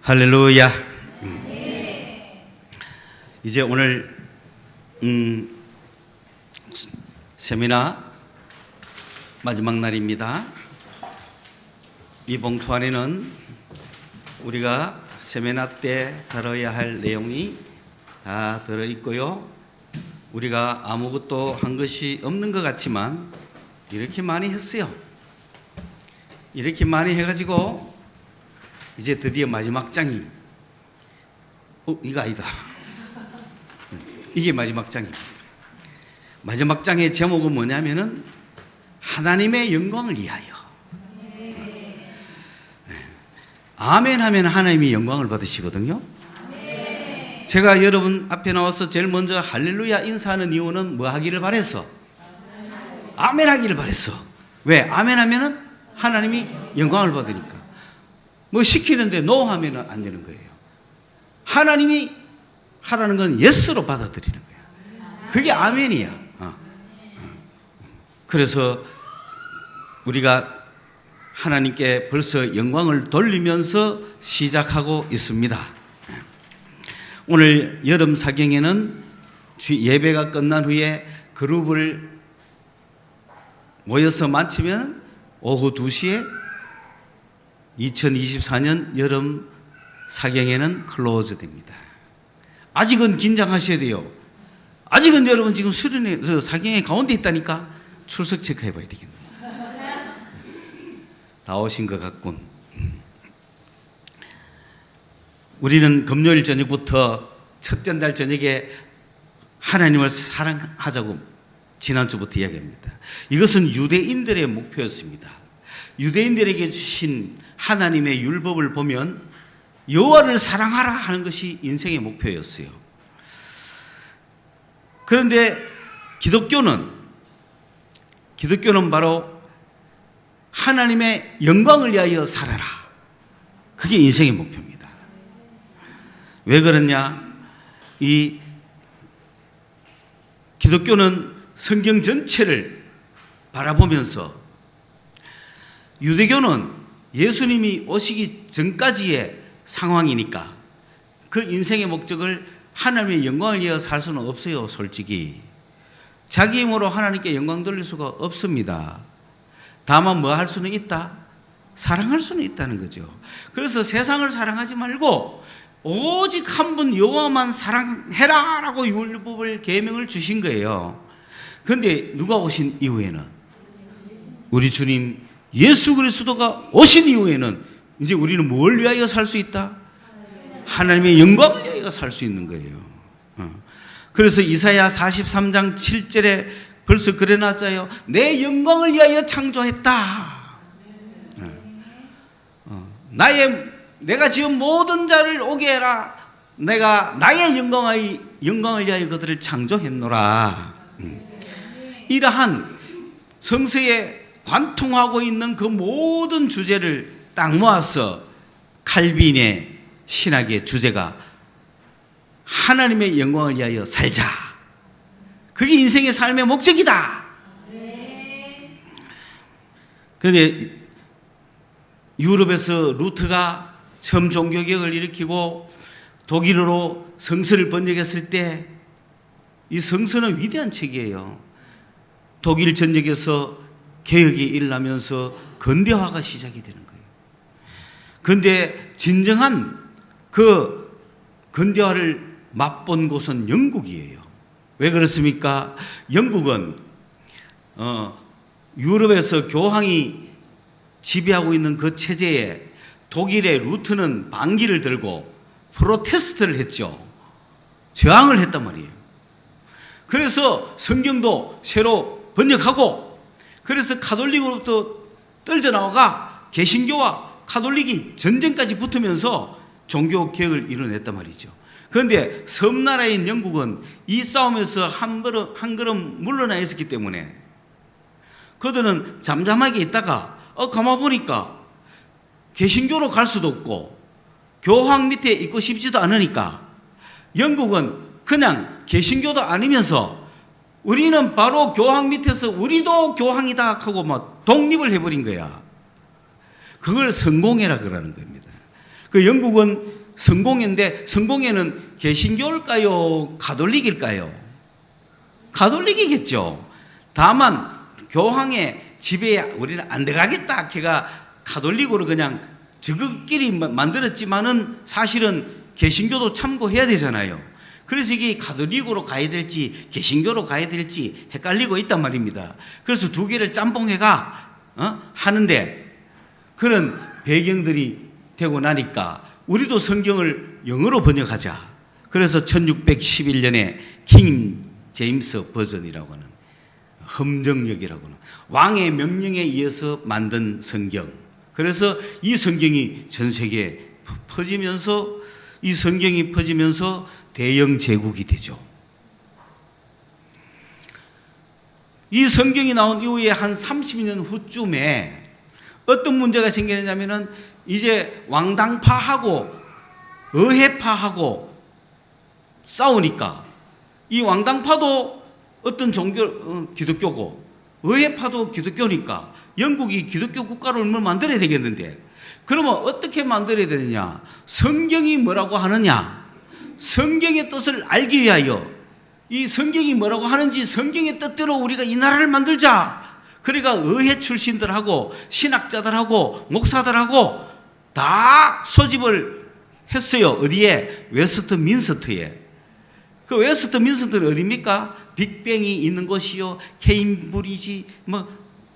할렐루야. 이제 오늘 세미나 마지막 날입니다. 이 봉투 안에는 우리가 세미나 때 다뤄야 할 내용이 다 들어있고요. 우리가 아무것도 한 것이 없는 것 같지만 이렇게 많이 했어요. 이렇게 많이 해가지고 이제 드디어 마지막 장이 이거 아니다. 이게 마지막 장입니다. 마지막 장의 제목은 뭐냐면은 하나님의 영광을 위하여. 아멘 하면 하나님이 영광을 받으시거든요. 제가 여러분 앞에 나와서 제일 먼저 할렐루야 인사하는 이유는 뭐 하기를 바랬어? 아멘 하기를 바랬어. 왜? 아멘 하면은 하나님이 영광을 받으니까. 뭐 시키는데 노 하면은 안 되는 거예요. 하나님이 하라는 건 예스로 받아들이는 거야. 그게 아멘이야. 그래서 우리가 하나님께 벌써 영광을 돌리면서 시작하고 있습니다. 오늘 여름 사경에는 예배가 끝난 후에 그룹을 모여서 마치면 오후 2시에 2024년 여름 사경에는 클로즈 됩니다. 아직은 긴장하셔야 돼요. 아직은 여러분 지금 수련회 사경의 가운데 있다니까 출석 체크해 봐야 되겠네요. 다 오신 것 같군. 우리는 금요일 저녁부터 첫째 날 저녁에 하나님을 사랑하자고 지난주부터 이야기합니다. 이것은 유대인들의 목표였습니다. 유대인들에게 주신 하나님의 율법을 보면 여호와를 사랑하라 하는 것이 인생의 목표였어요. 그런데 기독교는 바로 하나님의 영광을 위하여 살아라. 그게 인생의 목표입니다. 왜 그러냐? 이 기독교는 성경 전체를 바라보면서 유대교는 예수님이 오시기 전까지의 상황이니까 그 인생의 목적을 하나님의 영광을 위하여 살 수는 없어요. 솔직히 자기 힘으로 하나님께 영광 돌릴 수가 없습니다. 다만 뭐 할 수는 있다? 사랑할 수는 있다는 거죠. 그래서 세상을 사랑하지 말고 오직 한 분 여호와만 사랑해라 라고 율법을 계명을 주신 거예요. 그런데 누가 오신 이후에는 우리 주님 예수 그리스도가 오신 이후에는 이제 우리는 뭘 위하여 살 수 있다? 하나님의 영광을 위하여 살 수 있는 거예요. 그래서 이사야 43장 7절에 벌써 그래놨잖아요. 내 영광을 위하여 창조했다. 내가 지은 모든 자를 오게 해라. 내가 나의 영광을 위하여 그들을 창조했노라. 이러한 성서에 관통하고 있는 그 모든 주제를 딱 모아서 칼빈의 신학의 주제가 하나님의 영광을 위하여 살자. 그게 인생의 삶의 목적이다. 그런데 유럽에서 루터가 처음 종교개혁을 일으키고 독일어로 성서를 번역했을 때 이 성서는 위대한 책이에요. 독일 전역에서 개혁이 일어나면서 근대화가 시작이 되는 거예요. 그런데 진정한 그 근대화를 맛본 곳은 영국이에요. 왜 그렇습니까? 영국은 유럽에서 교황이 지배하고 있는 그 체제에 독일의 루트는 반기를 들고 프로테스트를 했죠. 저항을 했단 말이에요. 그래서 성경도 새로 번역하고 그래서 가톨릭으로부터 떨어져나와가 개신교와 가톨릭이 전쟁까지 붙으면서 종교 개혁을 이뤄냈단 말이죠. 그런데 섬나라인 영국은 이 싸움에서 한 걸음 물러나 있었기 때문에 그들은 잠잠하게 있다가 가만 보니까 개신교로 갈 수도 없고 교황 밑에 있고 싶지도 않으니까 영국은 그냥 개신교도 아니면서 우리는 바로 교황 밑에서 우리도 교황이다 하고 막 독립을 해버린 거야. 그걸 성공회라 그러는 겁니다. 그 영국은 성공회인데 성공회는 개신교일까요? 가톨릭일까요? 가톨릭이겠죠. 다만 교황의 지배에 우리는 안 들어가겠다. 걔가 가톨릭으로 그냥 저것끼리 만들었지만은 사실은 개신교도 참고해야 되잖아요. 그래서 이게 가톨릭으로 가야 될지 개신교로 가야 될지 헷갈리고 있단 말입니다. 그래서 두 개를 짬뽕해가 하는데 그런 배경들이 되고 나니까 우리도 성경을 영어로 번역하자. 그래서 1611년에 킹 제임스 버전이라고 하는 험정역이라고 하는 왕의 명령에 의해서 만든 성경. 그래서 이 성경이 전 세계에 퍼지면서 이 성경이 퍼지면서 대영 제국이 되죠. 이 성경이 나온 이후에 한 30년 후쯤에 어떤 문제가 생기느냐면은 이제 왕당파하고 의회파하고 싸우니까 이 왕당파도 어떤 종교 기독교고 의회파도 기독교니까 영국이 기독교 국가를 만들어야 되겠는데 그러면 어떻게 만들어야 되느냐? 성경이 뭐라고 하느냐? 성경의 뜻을 알기 위하여 이 성경이 뭐라고 하는지 성경의 뜻대로 우리가 이 나라를 만들자. 그러니까 의회 출신들하고 신학자들하고 목사들하고 다 소집을 했어요. 어디에? 웨스트민스터에. 그 웨스트민스터는 어디입니까? 빅뱅이 있는 곳이요, 케임브리지,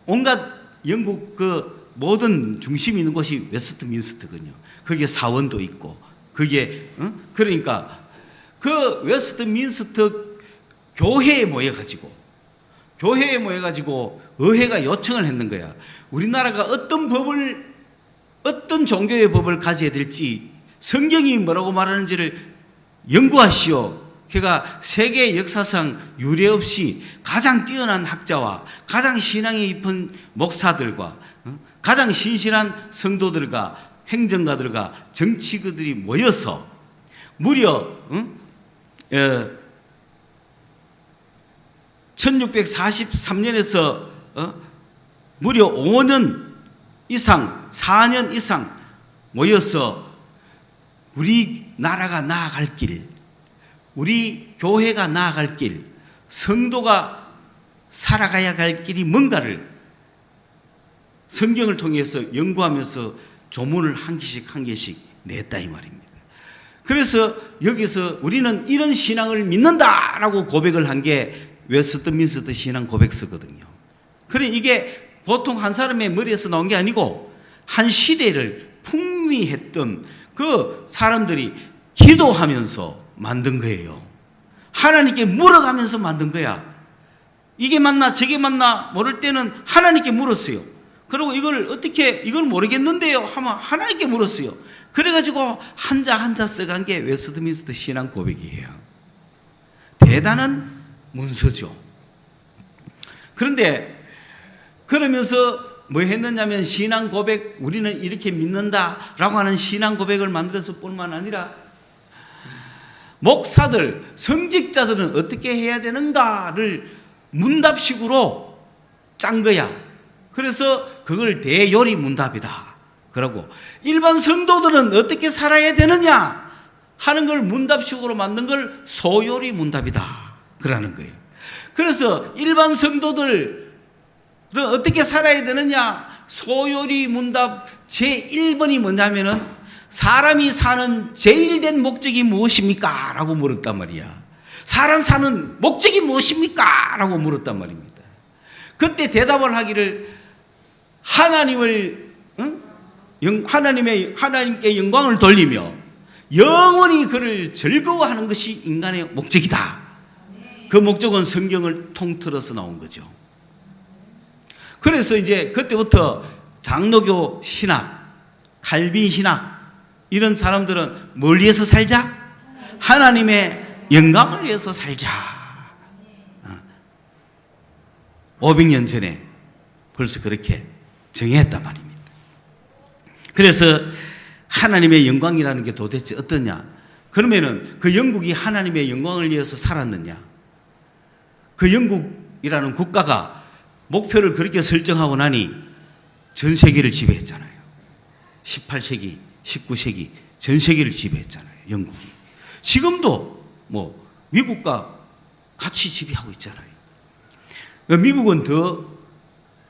온갖 영국 그 모든 중심이 있는 곳이 웨스트민스터거든요. 거기에 사원도 있고, 거기에 그러니까 그 웨스트민스터 교회에 모여가지고 의회가 요청을 했는 거야. 우리나라가 어떤 종교의 법을 가져야 될지 성경이 뭐라고 말하는지를 연구하시오. 그가 세계 역사상 유례 없이 가장 뛰어난 학자와 가장 신앙이 깊은 목사들과 가장 신실한 성도들과 행정가들과 정치가들이 모여서 무려 1643년에서 무려 5년 이상, 4년 이상 모여서 우리 나라가 나아갈 길, 우리 교회가 나아갈 길, 성도가 살아가야 할 길이 뭔가를 성경을 통해서 연구하면서 조문을 한 개씩 냈다 이 말입니다. 그래서 여기서 우리는 이런 신앙을 믿는다라고 고백을 한 게 웨스트민스터 신앙 고백서거든요. 그래 이게 보통 한 사람의 머리에서 나온 게 아니고 한 시대를 풍미했던 그 사람들이 기도하면서 만든 거예요. 하나님께 물어가면서 만든 거야. 이게 맞나 저게 맞나 모를 때는 하나님께 물었어요. 그리고 이걸 모르겠는데요 하면 하나님께 물었어요. 그래가지고 한자 써간 게 웨스트민스터 신앙 고백이에요. 대단한 문서죠. 그런데 그러면서 뭐 했느냐면 신앙 고백, 우리는 이렇게 믿는다라고 하는 신앙 고백을 만들었을 뿐만 아니라 목사들, 성직자들은 어떻게 해야 되는가를 문답식으로 짠 거야. 그래서 그걸 대요리 문답이다. 그러고 일반 성도들은 어떻게 살아야 되느냐 하는 걸 문답식으로 만든 걸 소요리 문답이다. 그러는 거예요. 그래서 일반 성도들은 어떻게 살아야 되느냐? 소요리 문답 제1번이 뭐냐면은 사람이 사는 제일 된 목적이 무엇입니까? 라고 물었단 말이야. 사람 사는 목적이 무엇입니까? 라고 물었단 말입니다. 그때 대답을 하기를 하나님께 영광을 돌리며 영원히 그를 즐거워하는 것이 인간의 목적이다. 그 목적은 성경을 통틀어서 나온 거죠. 그래서 이제 그때부터 장로교 신학, 칼빈 신학 이런 사람들은 뭘 위해서 살자? 하나님의 영광을 위해서 살자. 500년 전에 벌써 그렇게 정했단 말입니다. 그래서 하나님의 영광이라는 게 도대체 어떠냐? 그러면은 그 영국이 하나님의 영광을 위해서 살았느냐? 그 영국이라는 국가가 목표를 그렇게 설정하고 나니 전 세계를 지배했잖아요. 18세기, 19세기 전 세계를 지배했잖아요. 영국이. 지금도 뭐 미국과 같이 지배하고 있잖아요. 미국은 더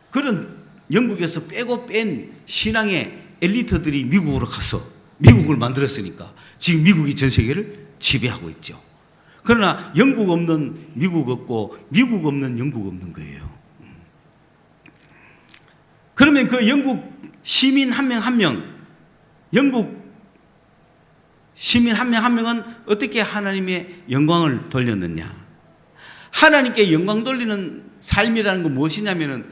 그런 영국에서 빼고 뺀 신앙의 엘리트들이 미국으로 가서 미국을 만들었으니까 지금 미국이 전 세계를 지배하고 있죠. 그러나 영국 없는 미국 없고 미국 없는 영국 없는 거예요. 그러면 그 영국 시민 한 명 한 명, 영국 시민 한 명 한 명은 어떻게 하나님의 영광을 돌렸느냐? 하나님께 영광 돌리는 삶이라는 건 무엇이냐면은,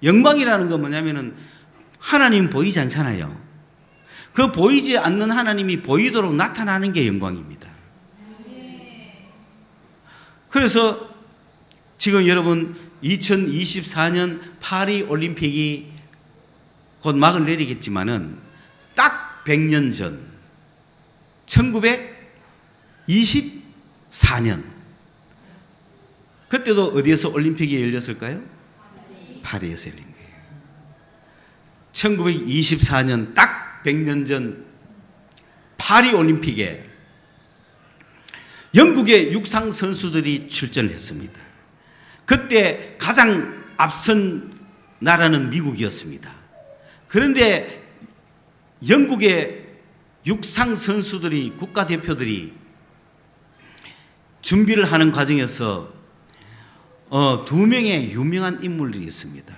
영광이라는 건 뭐냐면은 하나님 보이지 않잖아요. 그 보이지 않는 하나님이 보이도록 나타나는 게 영광입니다. 그래서 지금 여러분 2024년 파리 올림픽이 곧 막을 내리겠지만은 딱 100년 전 1924년 그때도 어디에서 올림픽이 열렸을까요? 파리에서 열린 거예요. 1924년 딱 100년 전 파리 올림픽에 영국의 육상 선수들이 출전을 했습니다. 그때 가장 앞선 나라는 미국이었습니다. 그런데 영국의 육상 선수들이, 국가대표들이 준비를 하는 과정에서 두 명의 유명한 인물들이 있습니다.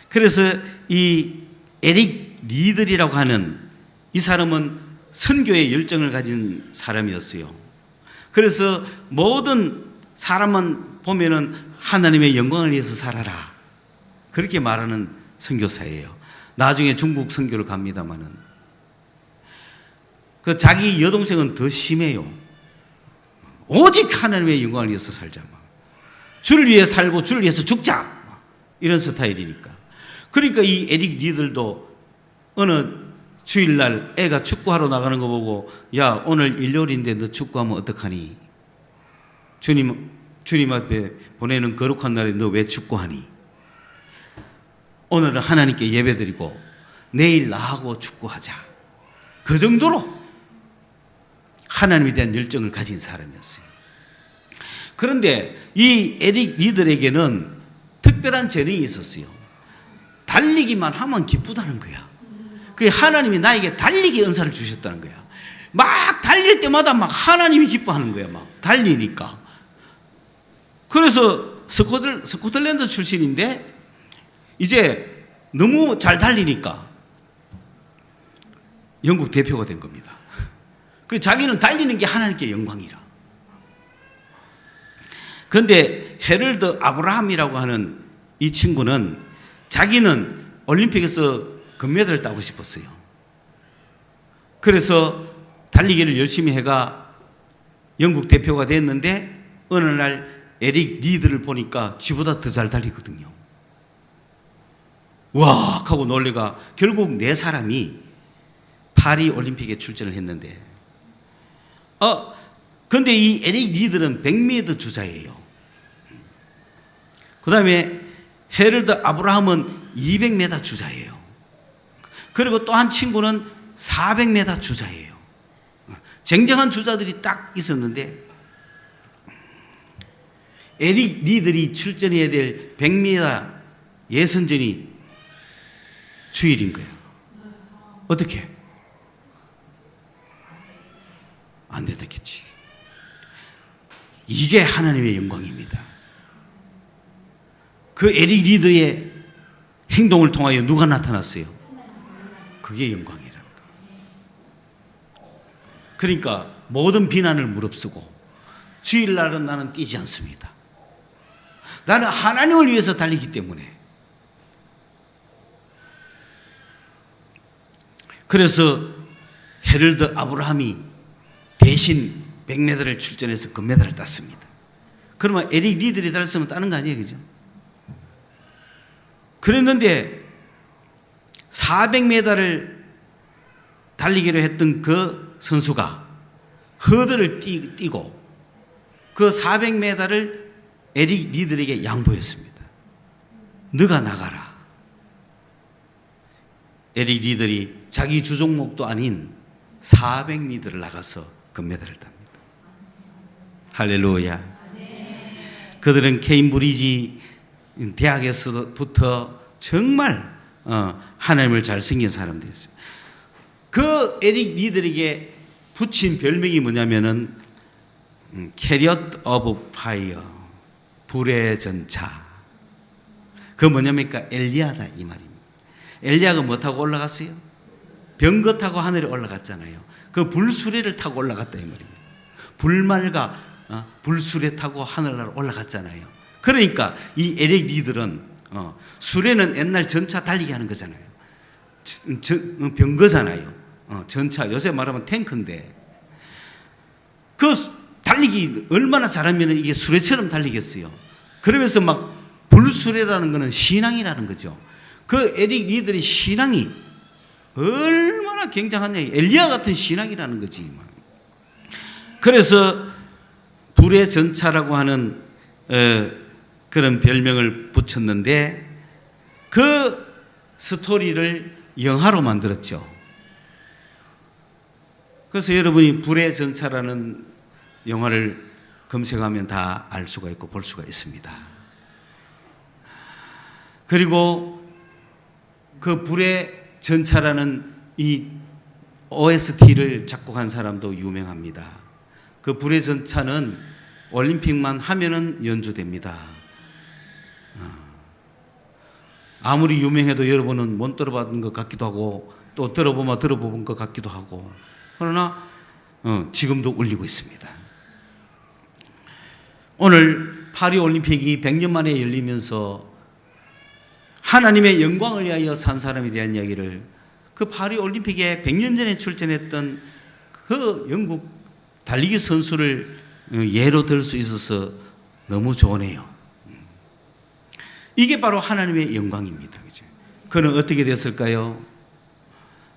그래서 이 에릭 리들이라고 하는 이 사람은 선교의 열정을 가진 사람이었어요. 그래서 모든 사람만 보면은 하나님의 영광을 위해서 살아라, 그렇게 말하는 선교사예요. 나중에 중국 선교를 갑니다마는 그 자기 여동생은 더 심해요. 오직 하나님의 영광을 위해서 살자, 주를 위해 살고 주를 위해서 죽자, 이런 스타일이니까. 그러니까 이 에릭 리들도 어느 주일날 애가 축구하러 나가는 거 보고, 야, 오늘 일요일인데 너 축구하면 어떡하니? 주님 앞에 보내는 거룩한 날에 너 왜 축구하니? 오늘은 하나님께 예배드리고 내일 나하고 축구하자. 그 정도로 하나님에 대한 열정을 가진 사람이었어요. 그런데 이 에릭 리들에게는 특별한 재능이 있었어요. 달리기만 하면 기쁘다는 거야. 그 하나님이 나에게 달리기 은사를 주셨다는 거야. 막 달릴 때마다 막 하나님이 기뻐하는 거야. 막 달리니까. 그래서 스코틀랜드 출신인데 이제 너무 잘 달리니까 영국 대표가 된 겁니다. 그 자기는 달리는 게 하나님께 영광이라. 그런데 헤럴드 아브라함이라고 하는 이 친구는 자기는 올림픽에서 금메달을 따고 싶었어요. 그래서 달리기를 열심히 해가 영국 대표가 됐는데 어느 날 에릭 리드를 보니까 지보다 더 잘 달리거든요. 와 하고 놀래가 결국 네 사람이 파리 올림픽에 출전을 했는데 근데 이 에릭 리드는 100m 주자예요. 그 다음에 헤럴드 아브라함은 200m 주자예요. 그리고 또 한 친구는 400m 주자예요. 쟁쟁한 주자들이 딱 있었는데 에릭 리들이 출전해야 될 100m 예선전이 주일인 거예요. 어떻게? 안 되겠지. 이게 하나님의 영광입니다. 그 에릭 리더의 행동을 통하여 누가 나타났어요? 그게 영광이라는 거. 그러니까 모든 비난을 무릅쓰고 주일날은 나는 뛰지 않습니다. 나는 하나님을 위해서 달리기 때문에. 그래서 헤럴드 아브라함이 대신 100m를 출전해서 금메달을 땄습니다. 그러면 에릭 리들이 달았으면 따는 거 아니에요, 그죠? 그랬는데 400m를 달리기로 했던 그 선수가 허들을 뛰고 그 400m를 에릭 리들에게 양보했습니다. 너가 나가라. 에릭 리들이 자기 주종목도 아닌 400m를 나가서 금메달을 탑니다. 할렐루야. 그들은 케임브리지 대학에서부터 정말 하나님을 잘 섬긴 사람들이었어요. 그 에릭 리들에게 붙인 별명이 뭐냐면은 캐리엇 오브 파이어, 불의 전차. 그 뭐냐니까 엘리야다 이 말입니다. 엘리야가 뭐 타고 올라갔어요? 병거 타고 하늘에 올라갔잖아요. 그 불수레를 타고 올라갔다 이 말입니다. 불말과 불수레 타고 하늘나라 올라갔잖아요. 그러니까 이 에릭 리들은 수레는 옛날 전차 달리게 하는 거잖아요. 병거잖아요. 전차 요새 말하면 탱크인데 그 달리기 얼마나 잘하면 이게 수레처럼 달리겠어요. 그러면서 막 불수레라는 것은 신앙이라는 거죠. 그 에릭 리들의 신앙이 얼마나 굉장하냐. 엘리야 같은 신앙이라는 거지. 그래서 불의 전차라고 하는 그런 별명을 붙였는데 그 스토리를 영화로 만들었죠. 그래서 여러분이 불의 전차라는 영화를 검색하면 다 알 수가 있고 볼 수가 있습니다. 그리고 그 불의 전차라는 이 OST를 작곡한 사람도 유명합니다. 그 불의 전차는 올림픽만 하면은 연주됩니다. 아무리 유명해도 여러분은 못 들어본 것 같기도 하고 또 들어보면 들어본 것 같기도 하고 그러나 지금도 울리고 있습니다. 오늘 파리올림픽이 100년 만에 열리면서 하나님의 영광을 위하여 산 사람에 대한 이야기를 그 파리올림픽에 100년 전에 출전했던 그 영국 달리기 선수를 예로 들 수 있어서 너무 좋으네요. 이게 바로 하나님의 영광입니다. 그죠? 그는 어떻게 됐을까요?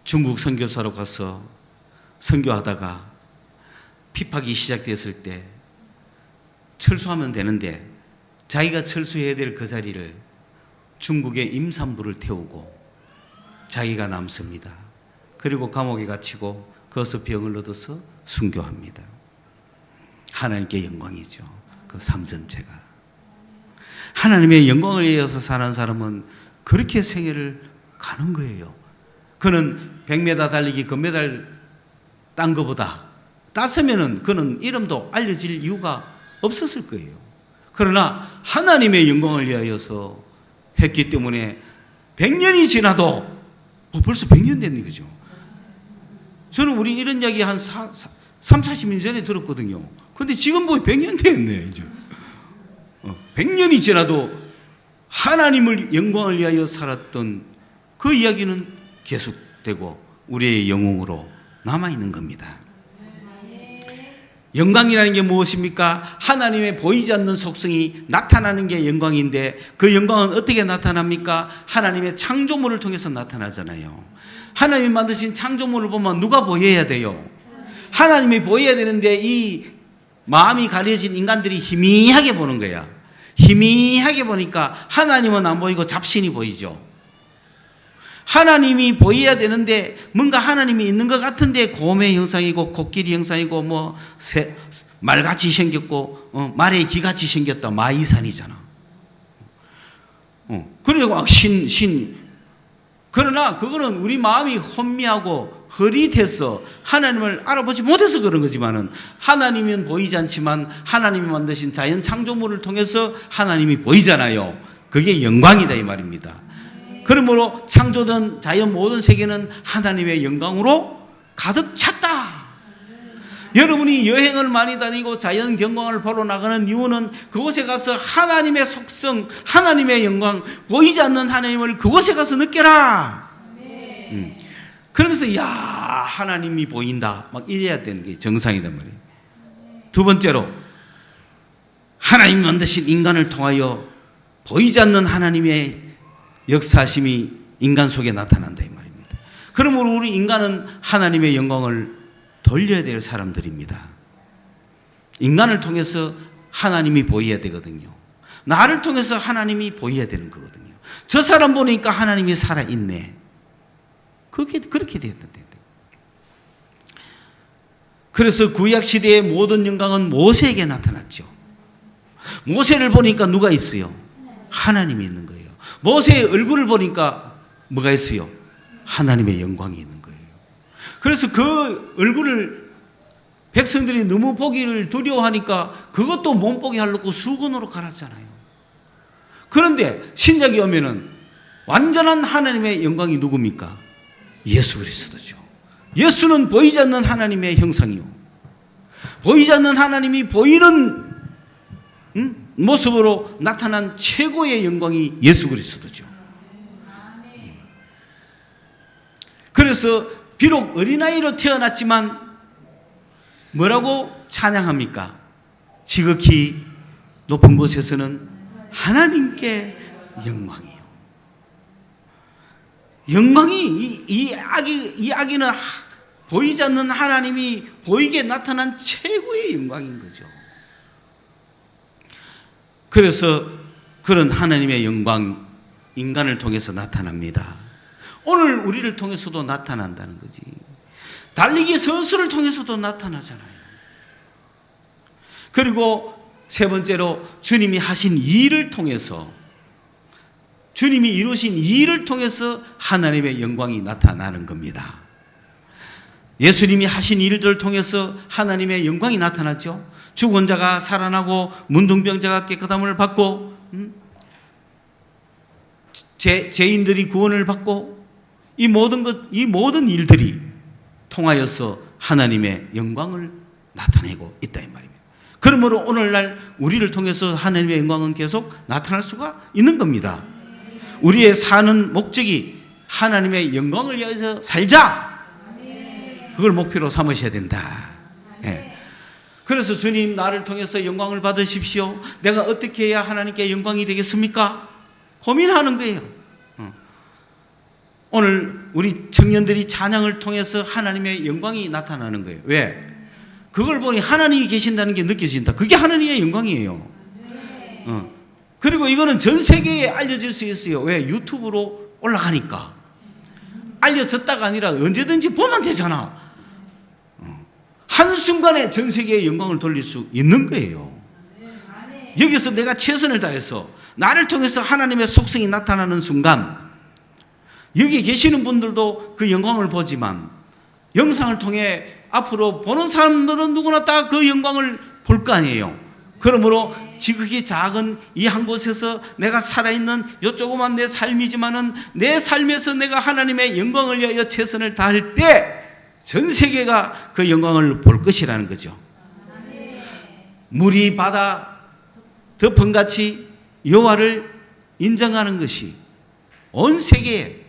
중국 선교사로 가서 선교하다가 핍박이 시작됐을 때 철수하면 되는데 자기가 철수해야 될 그 자리를 중국의 임산부를 태우고 자기가 남습니다. 그리고 감옥에 갇히고 거기서 병을 얻어서 순교합니다. 하나님께 영광이죠. 그 삶 전체가. 하나님의 영광을 위해서 사는 사람은 그렇게 생애를 가는 거예요. 그는 100m 달리기 금메달 딴 것보다 땄으면은 그는 이름도 알려질 이유가 없었을 거예요. 그러나 하나님의 영광을 위하여서 했기 때문에 100년이 지나도 벌써 100년 됐네, 그죠? 저는 우리 이런 이야기 한 40년 전에 들었거든요. 근데 지금 보면 100년 됐네, 이제. 100년이 지나도 하나님을 영광을 위하여 살았던 그 이야기는 계속되고 우리의 영웅으로 남아있는 겁니다. 영광이라는 게 무엇입니까? 하나님의 보이지 않는 속성이 나타나는 게 영광인데 그 영광은 어떻게 나타납니까? 하나님의 창조물을 통해서 나타나잖아요. 하나님이 만드신 창조물을 보면 누가 보여야 돼요? 하나님이 보여야 되는데 이 마음이 가려진 인간들이 희미하게 보는 거야. 희미하게 보니까 하나님은 안 보이고 잡신이 보이죠. 하나님이 보여야 되는데 뭔가 하나님이 있는 것 같은데 곰의 형상이고 코끼리 형상이고 뭐 말같이 생겼고 말의 기같이 생겼다. 마이산이잖아. 그리고 그러나 그거는 우리 마음이 혼미하고 흐릿해서 하나님을 알아보지 못해서 그런 거지만은 하나님은 보이지 않지만 하나님이 만드신 자연 창조물을 통해서 하나님이 보이잖아요. 그게 영광이다 이 말입니다. 그러므로 창조된 자연 모든 세계는 하나님의 영광으로 가득 찼다. 여러분이 여행을 많이 다니고 자연 경관을 보러 나가는 이유는 그곳에 가서 하나님의 속성, 하나님의 영광, 보이지 않는 하나님을 그곳에 가서 느껴라. 그러면서 야 하나님이 보인다 막 이래야 되는 게 정상이단 말이에요. 두 번째로 하나님 만드신 인간을 통하여 보이지 않는 하나님의 역사심이 인간 속에 나타난다 이 말입니다. 그러므로 우리 인간은 하나님의 영광을 돌려야 될 사람들입니다. 인간을 통해서 하나님이 보여야 되거든요. 나를 통해서 하나님이 보여야 되는 거거든요. 저 사람 보니까 하나님이 살아있네. 그렇게 되었는데. 그래서 구약 시대의 모든 영광은 모세에게 나타났죠. 모세를 보니까 누가 있어요? 하나님이 있는 거예요. 모세의 얼굴을 보니까 뭐가 있어요? 하나님의 영광이 있는 거예요. 그래서 그 얼굴을 백성들이 너무 보기를 두려워하니까 그것도 못 보게 하려고 수건으로 갈았잖아요. 그런데 신약에 오면은 완전한 하나님의 영광이 누굽니까? 예수 그리스도죠. 예수는 보이지 않는 하나님의 형상이요. 보이지 않는 하나님이 보이는 모습으로 나타난 최고의 영광이 예수 그리스도죠. 그래서 비록 어린아이로 태어났지만 뭐라고 찬양합니까? 지극히 높은 곳에서는 하나님께 영광이요. 영광이 이 아기는 보이지 않는 하나님이 보이게 나타난 최고의 영광인 거죠. 그래서 그런 하나님의 영광 인간을 통해서 나타납니다. 오늘 우리를 통해서도 나타난다는 거지. 달리기 선수를 통해서도 나타나잖아요. 그리고 세 번째로 주님이 하신 일을 통해서, 주님이 이루신 일을 통해서 하나님의 영광이 나타나는 겁니다. 예수님이 하신 일들을 통해서 하나님의 영광이 나타났죠. 죽은 자가 살아나고 문둥병자가 깨끗함을 받고 죄인들이 구원을 받고 이 모든 일들이 통하여서 하나님의 영광을 나타내고 있다 이 말입니다. 그러므로 오늘날 우리를 통해서 하나님의 영광은 계속 나타날 수가 있는 겁니다. 우리의 사는 목적이 하나님의 영광을 위해서 살자. 그걸 목표로 삼으셔야 된다. 네. 그래서 주님 나를 통해서 영광을 받으십시오. 내가 어떻게 해야 하나님께 영광이 되겠습니까? 고민하는 거예요. 오늘 우리 청년들이 찬양을 통해서 하나님의 영광이 나타나는 거예요. 왜? 그걸 보니 하나님이 계신다는 게 느껴진다. 그게 하나님의 영광이에요. 그리고 이거는 전 세계에 알려질 수 있어요. 왜? 유튜브로 올라가니까. 알려졌다가 아니라 언제든지 보면 되잖아. 한순간에 전 세계에 영광을 돌릴 수 있는 거예요. 여기서 내가 최선을 다해서 나를 통해서 하나님의 속성이 나타나는 순간 여기 계시는 분들도 그 영광을 보지만 영상을 통해 앞으로 보는 사람들은 누구나 다 그 영광을 볼 거 아니에요. 그러므로 지극히 작은 이 한 곳에서 내가 살아있는 요 조그만 내 삶이지만은 내 삶에서 내가 하나님의 영광을 위하여 최선을 다할 때 전 세계가 그 영광을 볼 것이라는 거죠. 물이 바다 덮음같이 여호와를 인정하는 것이 온 세계에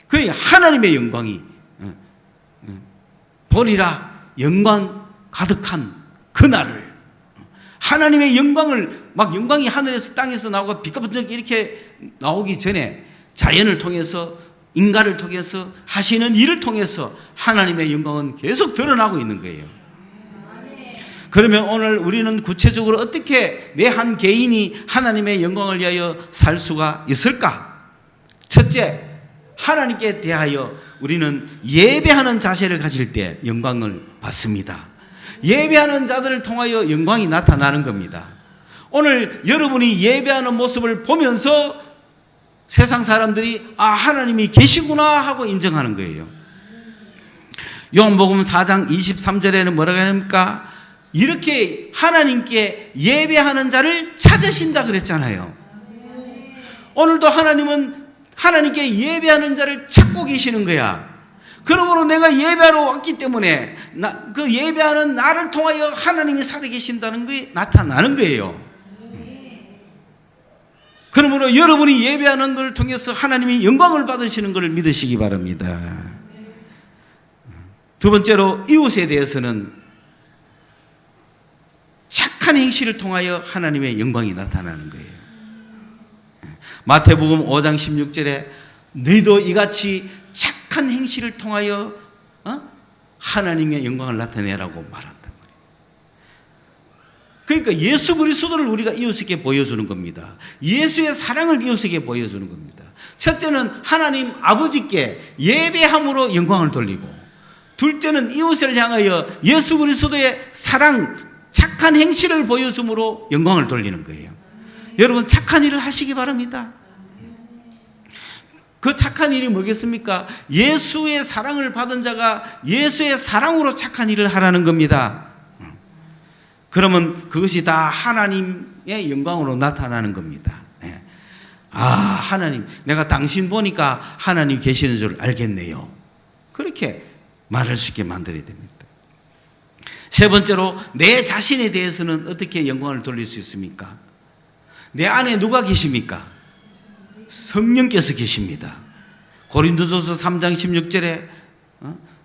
그 하나님의 영광이 보리라 영광 가득한 그날을, 하나님의 영광을 막 영광이 하늘에서 땅에서 나오고 빛과 번쩍 이렇게 나오기 전에 자연을 통해서 인간을 통해서 하시는 일을 통해서 하나님의 영광은 계속 드러나고 있는 거예요. 그러면 오늘 우리는 구체적으로 어떻게 내 한 개인이 하나님의 영광을 위하여 살 수가 있을까? 첫째, 하나님께 대하여 우리는 예배하는 자세를 가질 때 영광을 받습니다. 예배하는 자들을 통하여 영광이 나타나는 겁니다. 오늘 여러분이 예배하는 모습을 보면서 세상 사람들이 하나님이 계시구나 하고 인정하는 거예요. 요한복음 4장 23절에는 뭐라고 합니까? 이렇게 하나님께 예배하는 자를 찾으신다 그랬잖아요. 오늘도 하나님은 하나님께 예배하는 자를 찾고 계시는 거야. 그러므로 내가 예배하러 왔기 때문에 그 예배하는 나를 통하여 하나님이 살아계신다는 게 나타나는 거예요. 그러므로 여러분이 예배하는 걸 통해서 하나님이 영광을 받으시는 것을 믿으시기 바랍니다. 두 번째로 이웃에 대해서는 착한 행실을 통하여 하나님의 영광이 나타나는 거예요. 마태복음 5장 16절에 너희도 이같이 착한 행실을 통하여 하나님의 영광을 나타내라고 말한단 말이에요. 그러니까 예수 그리스도를 우리가 이웃에게 보여주는 겁니다. 예수의 사랑을 이웃에게 보여주는 겁니다. 첫째는 하나님 아버지께 예배함으로 영광을 돌리고, 둘째는 이웃을 향하여 예수 그리스도의 사랑, 착한 행실을 보여줌으로 영광을 돌리는 거예요. 여러분, 착한 일을 하시기 바랍니다. 그 착한 일이 뭐겠습니까? 예수의 사랑을 받은 자가 예수의 사랑으로 착한 일을 하라는 겁니다. 그러면 그것이 다 하나님의 영광으로 나타나는 겁니다. 아, 하나님, 내가 당신 보니까 하나님 계시는 줄 알겠네요. 그렇게 말할 수 있게 만들어야 됩니다. 세 번째로, 내 자신에 대해서는 어떻게 영광을 돌릴 수 있습니까? 내 안에 누가 계십니까? 성령께서 계십니다. 고린도전서 3장 16절에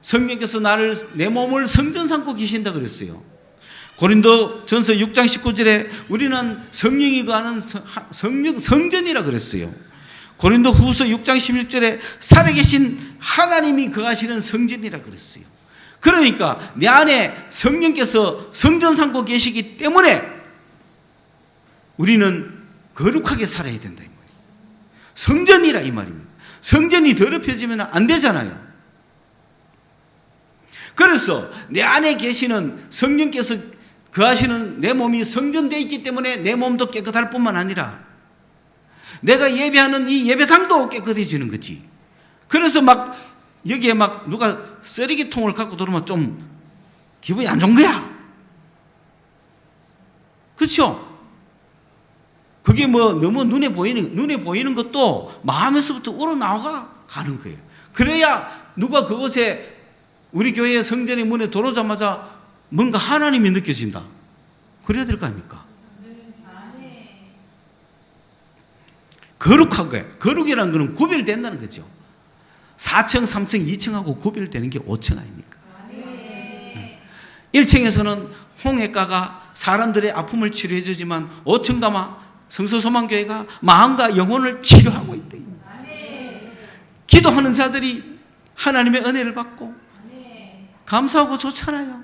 성령께서 내 몸을 성전 삼고 계신다 그랬어요. 고린도전서 6장 19절에 우리는 성령이 거하는 성전이라 그랬어요. 고린도후서 6장 16절에 살아계신 하나님이 거하시는 성전이라 그랬어요. 그러니까 내 안에 성령께서 성전 삼고 계시기 때문에 우리는 거룩하게 살아야 된다 이 말이에요. 성전이라 이 말입니다. 성전이 더럽혀지면 안 되잖아요. 그래서 내 안에 계시는 성령께서 거하시는 내 몸이 성전되어 있기 때문에 내 몸도 깨끗할 뿐만 아니라 내가 예배하는 이 예배당도 깨끗해지는 거지. 그래서 막 여기에 막 누가 쓰레기통을 갖고 들어오면 좀 기분이 안 좋은 거야. 그렇죠? 그게 뭐 너무 눈에 보이는 것도 마음에서부터 우러나와 가는 거예요. 그래야 누가 그곳에 우리 교회의 성전의 문에 들어오자마자 뭔가 하나님이 느껴진다. 그래야 될 거 아닙니까? 거룩하게, 거룩이라는 것은 구별된다는 거죠. 4층, 3층, 2층하고 구별되는 게 5층 아닙니까? 1층에서는 홍해가가 사람들의 아픔을 치료해 주지만 5층 담아 성서소망교회가 마음과 영혼을 치료하고 있다. 기도하는 자들이 하나님의 은혜를 받고 감사하고 좋잖아요.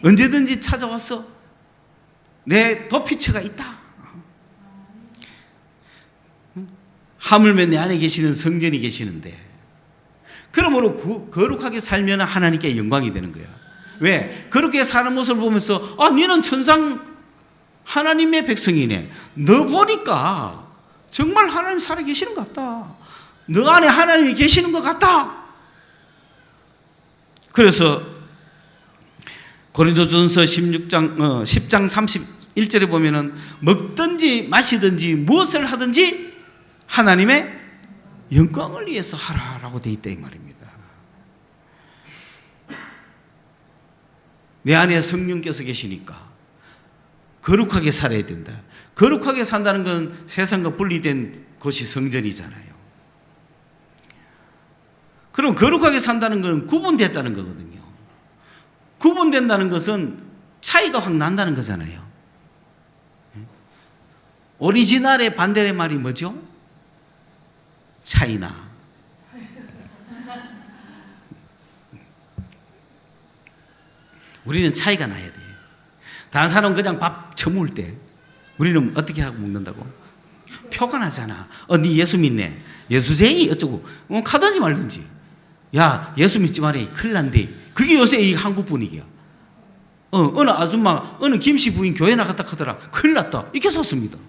언제든지 찾아와서 내 도피처가 있다. 하물며 내 안에 계시는 성전이 계시는데, 그러므로 거룩하게 살면 하나님께 영광이 되는 거야. 왜? 그렇게 사는 모습을 보면서 너는 천상 하나님의 백성이네. 너 보니까 정말 하나님 살아 계시는 것 같다. 너 안에 하나님이 계시는 것 같다. 그래서 고린도전서 10장 31절에 보면은 먹든지 마시든지 무엇을 하든지 하나님의 영광을 위해서 하라라고 되어 있다 이 말입니다. 내 안에 성령께서 계시니까 거룩하게 살아야 된다. 거룩하게 산다는 건 세상과 분리된 곳이 성전이잖아요. 그럼 거룩하게 산다는 건 구분됐다는 거거든요. 구분된다는 것은 차이가 확 난다는 거잖아요. 오리지널의 반대의 말이 뭐죠? 차이나. 우리는 차이가 나야 돼. 다른 사람은 그냥 밥 처먹을 때 우리는 어떻게 하고 먹는다고? 표가 나잖아. 네 예수 믿네. 예수쟁이 어쩌고. 가든지 말든지. 야, 예수 믿지 말아. 큰일 난대. 그게 요새 이 한국 분위기야. 어느 아줌마, 어느 김씨 부인 교회 나갔다 하더라. 큰일 났다. 이렇게 썼습니다.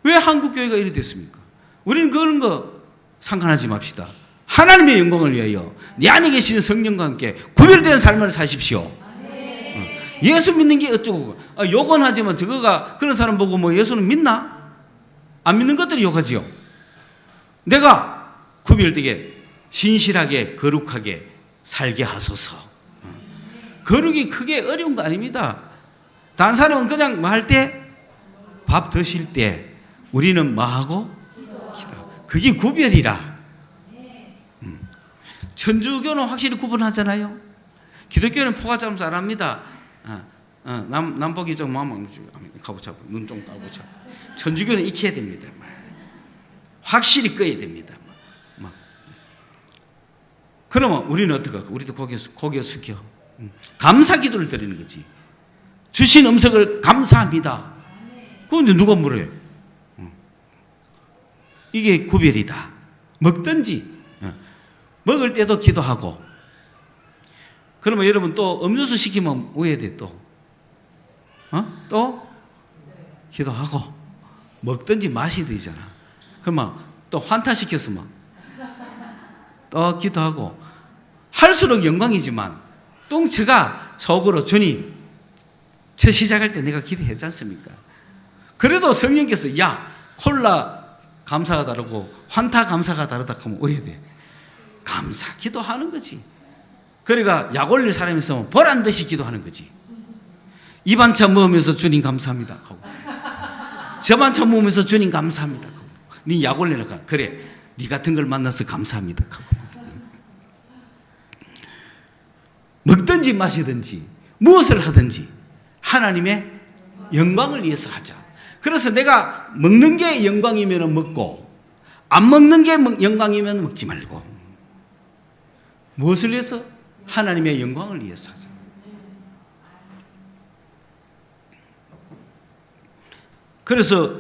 왜 한국 교회가 이렇게 됐습니까? 우리는 그런 거 상관하지 맙시다. 하나님의 영광을 위하여 내 안에 계시는 성령과 함께 구별된 삶을 사십시오. 예수 믿는 게 어쩌고. 욕은 하지만 저거가 그런 사람 보고 뭐 예수는 믿나? 안 믿는 것들이 욕하지요. 내가 구별되게 신실하게 거룩하게 살게 하소서. 거룩이 크게 어려운 거 아닙니다. 다른 사람은 그냥 뭐 할 때, 밥 드실 때 우리는 뭐 하고? 기도. 그게 구별이라. 천주교는 확실히 구분하잖아요. 기독교는 포괄점 잘합니다. 남복이 좀 마음 가보자, 눈 좀 까보자. 천주교는 익혀야 됩니다. 확실히 꺼야 됩니다. 그러면 우리는 어떻게 할까? 우리도 고개 숙여 감사 기도를 드리는 거지. 주신 음식을 감사합니다. 그런데 누가 물어요? 이게 구별이다. 먹든지 먹을 때도 기도하고. 그러면 여러분 또 음료수 시키면 왜 돼 또? 또 기도하고 먹든지 마시든지잖아. 그러면 또 환타 시켰으면 또 기도하고. 할수록 영광이지만 똥체가 속으로 주님 첫 시작할 때 내가 기도했지 않습니까? 그래도 성령께서 야 콜라 감사가 다르고 환타 감사가 다르다 하면 어야 돼? 감사 기도하는 거지. 그러니까 약 올릴 사람이 있으면 보란 듯이 기도하는 거지. 이 반찬 먹으면서 주님 감사합니다 하고 저 반찬 먹으면서 주님 감사합니다 하고 네 약 올리니까 그래 네 같은 걸 만나서 감사합니다 하고 먹든지 마시든지 무엇을 하든지 하나님의 영광을 위해서 하자. 그래서 내가 먹는 게 영광이면 먹고 안 먹는 게 영광이면 먹지 말고 무엇을 위해서? 하나님의 영광을 위해서 하자. 그래서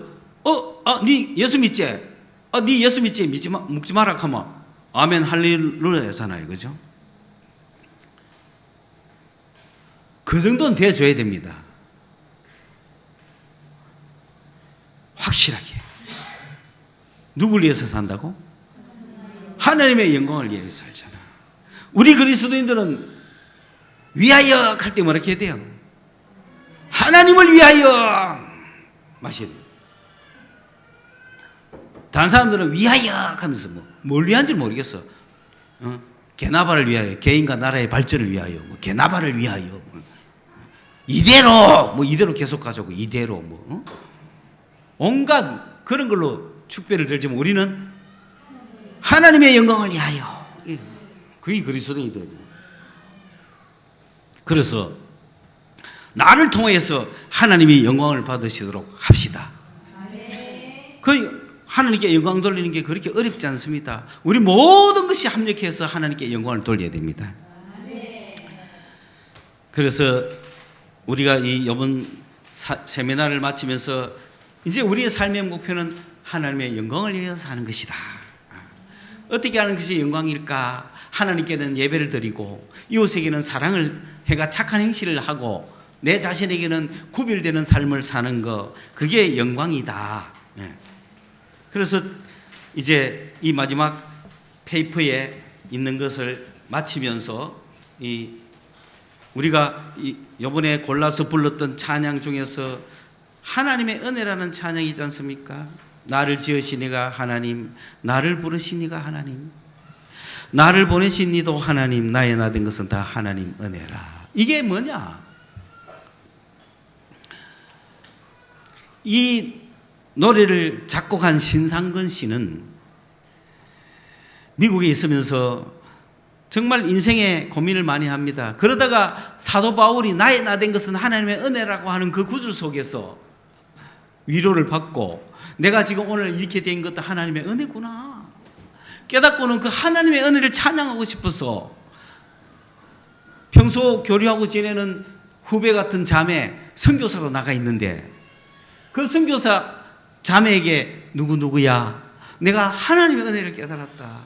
네 예수 믿지? 네 예수 믿지? 먹지 마라 하면 아멘 할렐루야잖아요. 그죠? 그 정도는 돼줘야 됩니다. 확실하게. 누굴 위해서 산다고? 하나님의 영광을 위해서 살잖아. 우리 그리스도인들은 위하여 할 때 뭐라 해야 돼요? 하나님을 위하여 마셔야 돼요. 다른 사람들은 위하여 하면서 뭘 위한지 모르겠어. 개나발을 위하여, 개인과 나라의 발전을 위하여, 개나발을 위하여, 이대로 계속 가자고, 이대로 온갖 그런 걸로 축배를 들지만 우리는 하나님의 영광을 위하여. 그게 그리스도인이다. 그래서 나를 통해서 하나님이 영광을 받으시도록 합시다. 그 하나님께 영광 돌리는 게 그렇게 어렵지 않습니다. 우리 모든 것이 합력해서 하나님께 영광을 돌려야 됩니다. 그래서 우리가 이번 세미나를 마치면서 이제 우리의 삶의 목표는 하나님의 영광을 위해서 사는 것이다. 어떻게 하는 것이 영광일까? 하나님께는 예배를 드리고 이웃에게는 사랑을 해가 착한 행실을 하고 내 자신에게는 구별되는 삶을 사는 것, 그게 영광이다. 그래서 이제 이 마지막 페이퍼에 있는 것을 마치면서 우리가 이번에 골라서 불렀던 찬양 중에서 하나님의 은혜라는 찬양이지 않습니까? 나를 지으신 이가 하나님, 나를 부르신 이가 하나님, 나를 보내신 이도 하나님, 나의 나 된 것은 다 하나님 은혜라. 이게 뭐냐? 이 노래를 작곡한 신상근 씨는 미국에 있으면서 정말 인생에 고민을 많이 합니다. 그러다가 사도 바울이 나의 나 된 것은 하나님의 은혜라고 하는 그 구절 속에서 위로를 받고 내가 지금 오늘 이렇게 된 것도 하나님의 은혜구나 깨닫고는 그 하나님의 은혜를 찬양하고 싶어서 평소 교류하고 지내는 후배 같은 자매 선교사로 나가 있는데 그 선교사 자매에게 누구야 내가 하나님의 은혜를 깨달았다.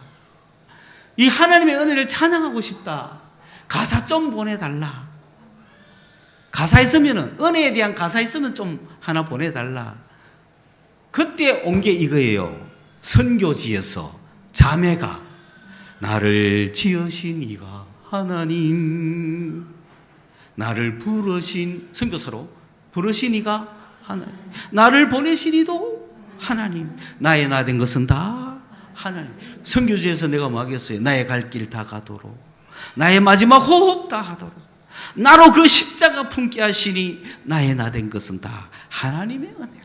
이 하나님의 은혜를 찬양하고 싶다. 가사 좀 보내달라. 가사 있으면은 은혜에 대한 가사 있으면 좀 하나 보내달라. 그때 온 게 이거예요. 선교지에서 자매가 나를 지으신 이가 하나님, 나를 부르신 선교사로 부르신 이가 하나님, 나를 보내신 이도 하나님, 나의 나 된 것은 다 하나님. 선교지에서 내가 뭐 하겠어요? 나의 갈 길 다 가도록, 나의 마지막 호흡 다 하도록, 나로 그 십자가 품게 하시니 나의 나 된 것은 다 하나님의 은혜라.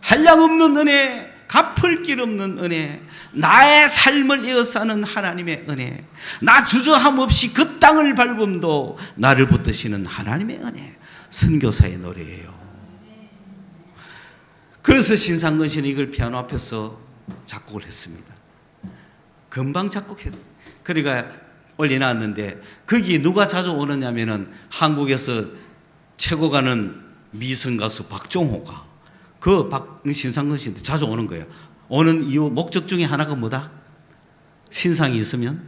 한량없는 은혜, 갚을 길 없는 은혜, 나의 삶을 이어사는 하나님의 은혜, 나 주저함 없이 그 땅을 밟음도 나를 붙드시는 하나님의 은혜. 선교사의 노래예요. 그래서 신상근 씨는 이걸 피아노 앞에서 작곡을 했습니다. 금방 작곡했어요. 그러니까 올려놨는데 거기 누가 자주 오느냐면은 한국에서 최고 가는 미성 가수 박종호가 그 신상근 씨한테 자주 오는 거예요. 오는 이유 목적 중에 하나가 뭐다? 신상이 있으면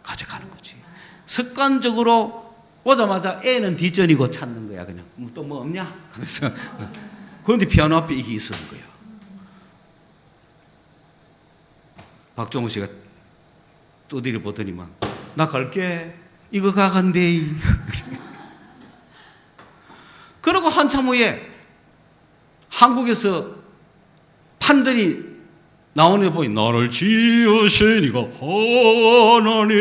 가져가는 거지. 습관적으로 오자마자 애는 뒷전이고 찾는 거야. 그냥 또 뭐 없냐 하면서. 그런데 피아노 앞에 이게 있었는 거예요. 박종호 씨가 두드려 보더니만 나 갈게. 이거 가간대. 그리고 한참 후에 한국에서 판들이 나오는 데 보니 나를 지으시니가 하나님,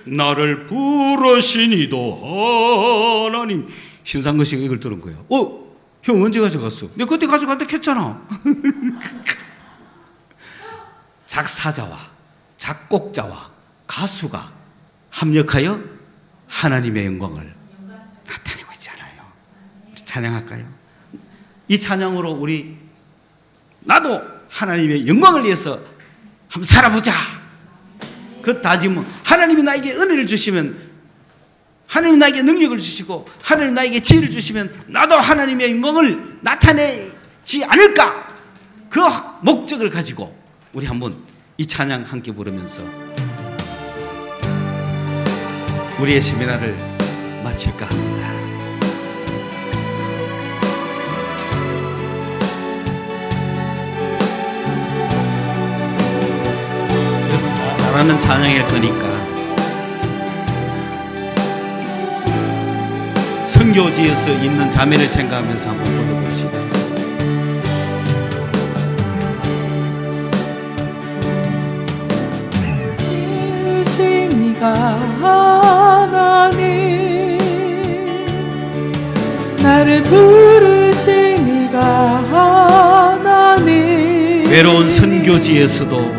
나를 부르시니도 하나님. 신상근 씨가 이걸 들은 거예요. 형 언제 가져갔어? 내가 그때 가져간다 했잖아. 작사자와 작곡자와 가수가 합력하여 하나님의 영광을 나타내고 있잖아요. 우리 찬양할까요? 이 찬양으로 우리 나도 하나님의 영광을 위해서 한번 살아보자. 그 다짐은 하나님이 나에게 은혜를 주시면, 하나님이 나에게 능력을 주시고 하나님이 나에게 지혜를 주시면 나도 하나님의 영광을 나타내지 않을까. 그 목적을 가지고 우리 한번 이 찬양 함께 부르면서 우리의 세미나를 마칠까 합니다. 잘하는 찬양일 거니까 선교지에서 있는 자매를 생각하면서 한번 불러봅시다. 하나님, 나를 부르시니가 하나님, 외로운 선교지에서도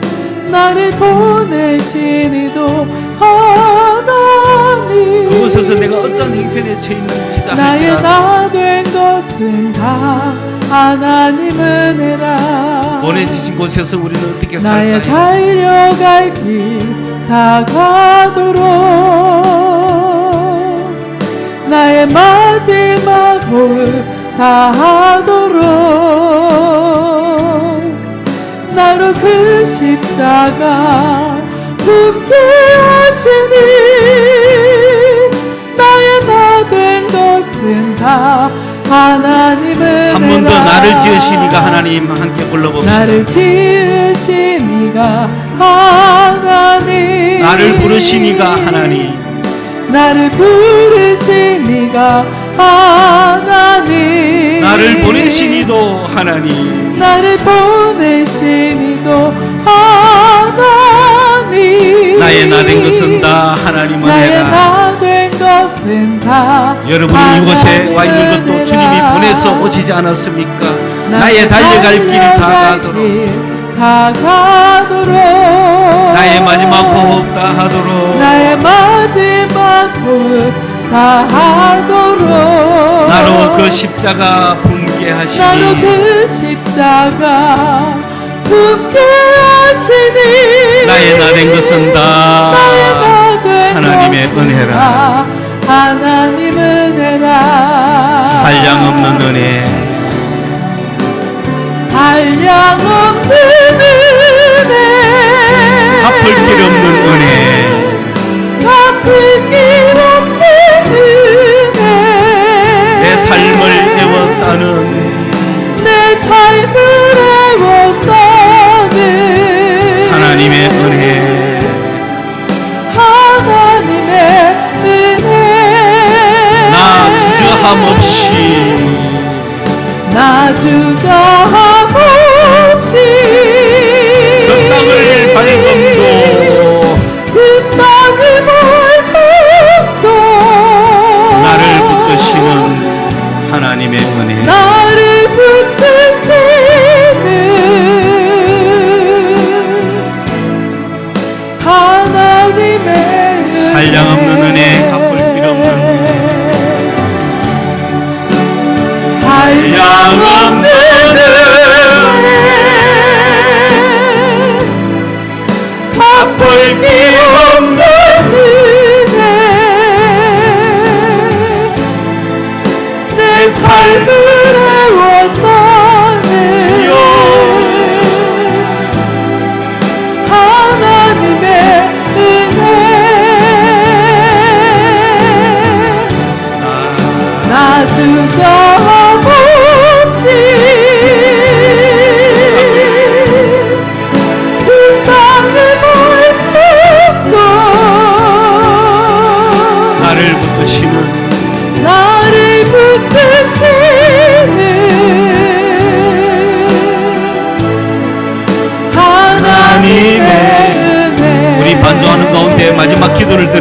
나를 보내시니도 하나님, 그곳에서 내가 어떤 형편에 처해 있는지다 나의 할지라도 나 된 것은 다 하나님 은혜라. 보내주신 곳에서 우리는 어떻게 나의 살까요? 달려갈 길 다가도록 나의 마지막 호흡 다하도록 나로 그 십자가 품게 하시니 나의 나 된 것은 다 하나님은 한 번 더 나를 지으시니가 하나님 함께 불러봅시다. 나를 지으시니가 하나님, 나를 부르시니가 하나님, 나를 부르시니가 하나님, 나를 보내시니도 하나님, 나를 보내시니도 하나님, 나의 나 된 것은 다 하나님 나의 은혜라. 나 된 것은 다 여러분이 이곳에 와 있는 것도 하나님 주님이 은혜라. 보내서 오시지 않았습니까? 나의 달려갈 길 다가도록, 나의 마지막 호흡 다하도록, 나의 마지막 호흡 다하도록 나로 그 십자가 품게 하시니, 나로 그 십자가 품게 하시니 나의 나 된 것은 다 나의 나 된 하나님의 것은 은혜라. 다 하나님 은혜라. 한량없는 은혜, 한량없는 은혜, 갚을 길 없는 은혜, 갚을 길 없는 은혜, 내 삶을 애워싸는 내 삶을 애워싸는 하나님의 은혜, 하나님의 은혜, 나 주저함 없이, 나 주저함 없이 그 땅을 밟음도, 그 땅을 밟음도 나를 붙드시는 하나님의 은혜, 나를 붙드시는 하나님의 은혜, 한량없는 은혜, 갚을 길 없는 한량없는 은혜, 갚을 길 없는 은혜,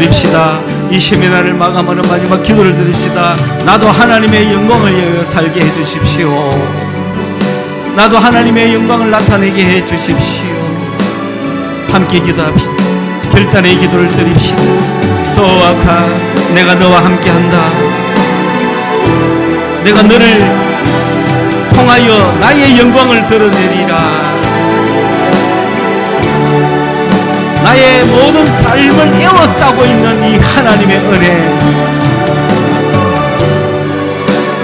드립시다. 이 세미나를 마감하는 마지막 기도를 드립시다. 나도 하나님의 영광을 위하여 살게 해주십시오. 나도 하나님의 영광을 나타내게 해주십시오. 함께 기도합시다. 결단의 기도를 드립시다. 또아카 내가 너와 함께한다. 내가 너를 통하여 나의 영광을 드러내리라. 나의 모든 삶을 에워싸고 있는 이 하나님의 은혜,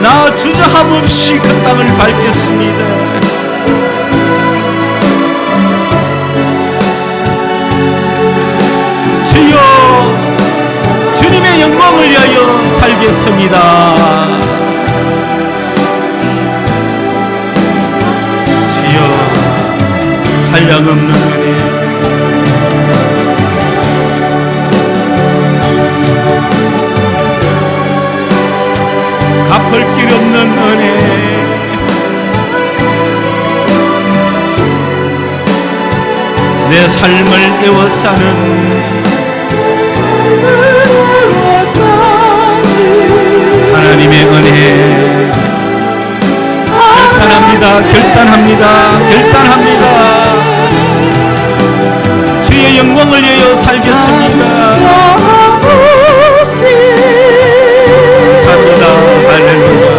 나 주저함 없이 그 땅을 밟겠습니다. 주여, 주님의 영광을 위하여 살겠습니다. 주여, 한량없는 은혜, 갚을 길 없는 은혜, 내 삶을 에워싸는 하나님의 은혜, 결단합니다. 결단합니다. 결단합니다. 주의 영광을 위하여 살겠습니다. 감사합니다. 할렐루야.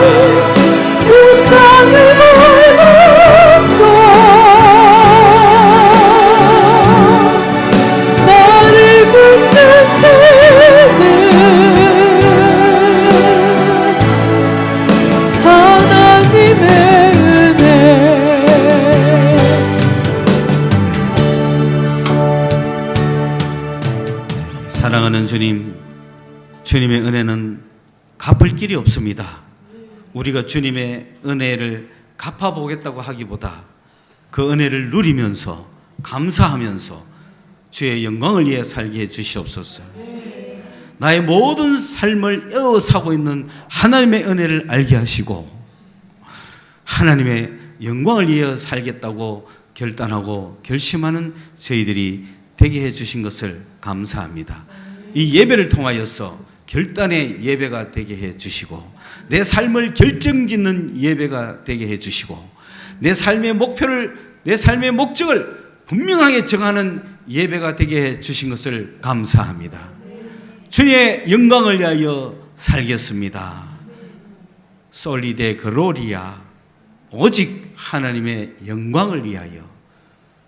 사랑하는 주님, 주님의 은혜는 갚을 길이 없습니다. 우리가 주님의 은혜를 갚아보겠다고 하기보다 그 은혜를 누리면서 감사하면서 주의 영광을 위해 살게 해 주시옵소서. 나의 모든 삶을 에워싸고 있는 하나님의 은혜를 알게 하시고 하나님의 영광을 위해 살겠다고 결단하고 결심하는 저희들이 되게 해 주신 것을 감사합니다. 이 예배를 통하여서 결단의 예배가 되게 해 주시고 내 삶을 결정짓는 예배가 되게 해 주시고 내 삶의 목표를, 내 삶의 목적을 분명하게 정하는 예배가 되게 해 주신 것을 감사합니다. 주의 영광을 위하여 살겠습니다. 솔리데 글로리아, 오직 하나님의 영광을 위하여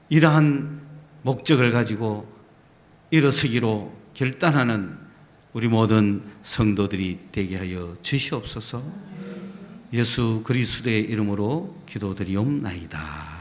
이러한 목적을 가지고 일어서기로 결단하는 우리 모든 성도들이 되게 하여 주시옵소서. 예수 그리스도의 이름으로 기도드리옵나이다.